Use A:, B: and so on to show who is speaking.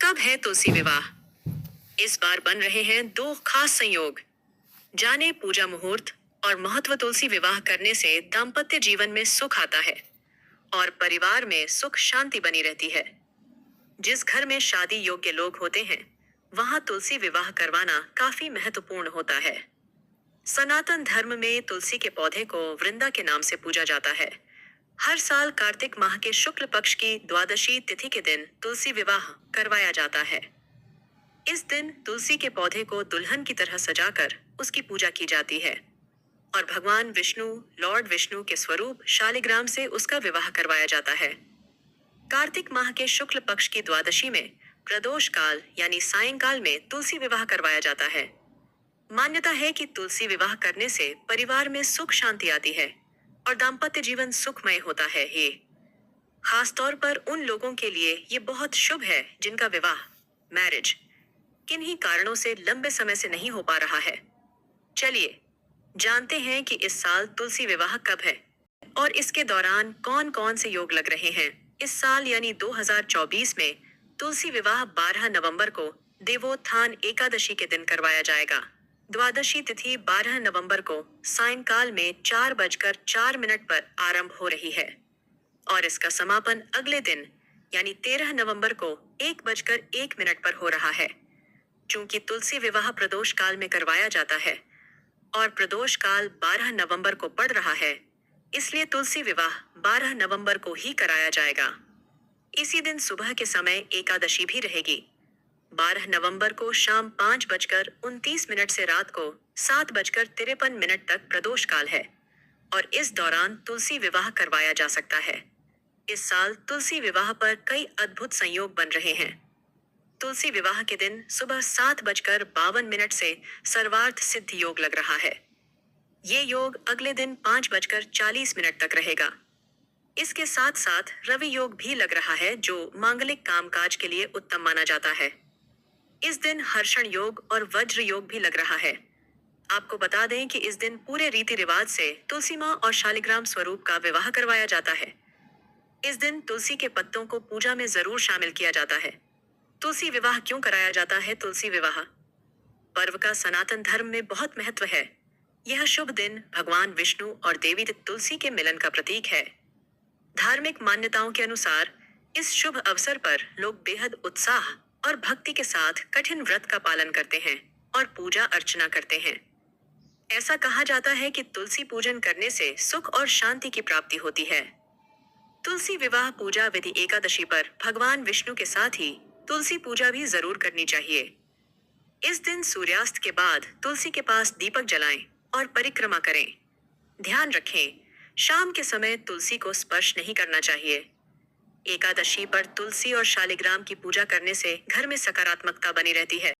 A: कब है तुलसी विवाह? इस बार बन रहे हैं दो खास संयोग। जाने पूजा मुहूर्त और महत्व। तुलसी विवाह करने से दाम्पत्य जीवन में सुख आता है और परिवार में सुख शांति बनी रहती है। जिस घर में शादी योग्य लोग होते हैं, वहां तुलसी विवाह करवाना काफी महत्वपूर्ण होता है। सनातन धर्म में तुलसी के पौधे को वृंदा के नाम से पूजा जाता है। हर साल कार्तिक माह के शुक्ल पक्ष की द्वादशी तिथि के दिन तुलसी विवाह करवाया जाता है। इस दिन तुलसी के पौधे को दुल्हन की तरह सजाकर उसकी पूजा की जाती है और भगवान विष्णु, लॉर्ड विष्णु के स्वरूप शालिग्राम से उसका विवाह करवाया जाता है। कार्तिक माह के शुक्ल पक्ष की द्वादशी में प्रदोष काल यानी सायंकाल में तुलसी विवाह करवाया जाता है। मान्यता है कि तुलसी विवाह करने से परिवार में सुख शांति आती है और दाम्पत्य जीवन सुखमय होता है। ये खास तौर पर उन लोगों के लिए ये बहुत शुभ है जिनका विवाह, मैरिज, किन्हीं कारणों से लंबे समय से नहीं हो पा रहा है। चलिए जानते हैं कि इस साल तुलसी विवाह कब है और इसके दौरान कौन कौन से योग लग रहे हैं। इस साल यानी 2024 में तुलसी विवाह 12 नवंबर को देवोत्थान एकादशी के दिन करवाया जाएगा। द्वादशी तिथि 12 नवंबर को सायंकाल में 4:04 पर आरंभ हो रही है और इसका समापन अगले दिन यानी 13 नवंबर को 1:01 पर हो रहा है। चूंकि तुलसी विवाह प्रदोष काल में करवाया जाता है और प्रदोष काल 12 नवंबर को पड़ रहा है, इसलिए तुलसी विवाह 12 नवंबर को ही कराया जाएगा। इसी दिन सुबह के समय एकादशी भी रहेगी। 12 नवंबर को शाम 5:29 से रात को 7:53 तक प्रदोष काल है और इस दौरान तुलसी विवाह करवाया जा सकता है। इस साल तुलसी विवाह पर कई अद्भुत संयोग बन रहे हैं। तुलसी विवाह के दिन सुबह 7:52 से सर्वार्थ सिद्धि योग लग रहा है। ये योग अगले दिन 5:40 तक रहेगा। इसके साथ साथ रवि योग भी लग रहा है जो मांगलिक कामकाज के लिए उत्तम माना जाता है। इस दिन हर्षण योग और वज्र योग भी लग रहा है। आपको बता दें कि इस दिन पूरे रीति रिवाज से तुलसी माँ और शालिग्राम स्वरूप का विवाह करवाया जाता है। इस दिन तुलसी के पत्तों को पूजा में जरूर शामिल किया जाता है। तुलसी विवाह क्यों कराया जाता है? तुलसी विवाह पर्व का सनातन धर्म में बहुत महत्व है। यह शुभ दिन भगवान विष्णु और देवी तुलसी के मिलन का प्रतीक है। धार्मिक मान्यताओं के अनुसार इस शुभ अवसर पर लोग बेहद उत्साह और भक्ति के साथ कठिन व्रत का पालन करते हैं और पूजा अर्चना करते हैं। ऐसा कहा जाता है कि तुलसी पूजन करने से सुख और शांति की प्राप्ति होती है। तुलसी विवाह पूजा विधि एकादशी पर भगवान विष्णु के साथ ही तुलसी पूजा भी जरूर करनी चाहिए। इस दिन सूर्यास्त के बाद तुलसी के पास दीपक जलाएं और परिक्रमा करें। ध्यान रखें, शाम के समय तुलसी को स्पर्श नहीं करना चाहिए। एकादशी पर तुलसी और शालिग्राम की पूजा करने से घर में सकारात्मकता बनी रहती है।